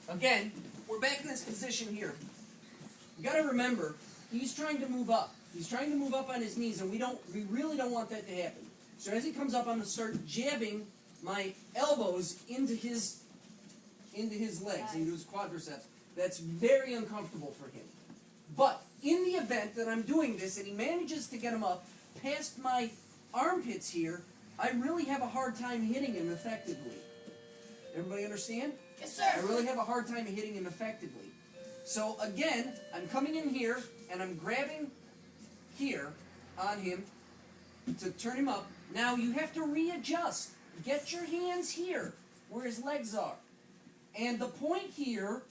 Again, we're back in this position here. You got to remember, he's trying to move up. He's trying to move up on his knees, and we really don't want that to happen. So as he comes up, I'm going to start jabbing my elbows into his legs, into his quadriceps. That's very uncomfortable for him. But in the event that I'm doing this and he manages to get him up past my armpits here, I really have a hard time hitting him effectively. Everybody understand? Yes, sir. I really have a hard time hitting him effectively. So again, I'm coming in here and I'm grabbing here on him to turn him up. Now you have to readjust. Get your hands here where his legs are. And the point here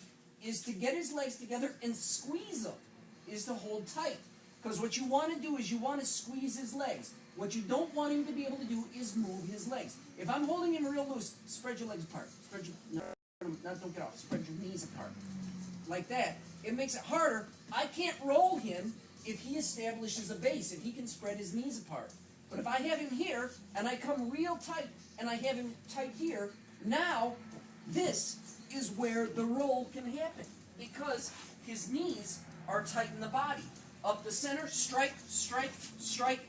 is to get his legs together and squeeze them, is to hold tight. Because what you want to do is you want to squeeze his legs. What you don't want him to be able to do is move his legs. If I'm holding him real loose, spread your legs apart. Don't get off. Spread your knees apart. Like that. It makes it harder. I can't roll him if he establishes a base, if he can spread his knees apart. But if I have him here, and I come real tight, and I have him tight here, now this is where the roll can happen. Because his knees are tight in the body. Up the center, strike, strike, strike,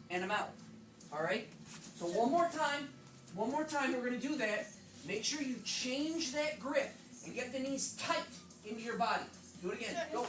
and I'm out. Alright? So one more time we're going to do that. Make sure you change that grip and get the knees tight into your body. Do it again. Go.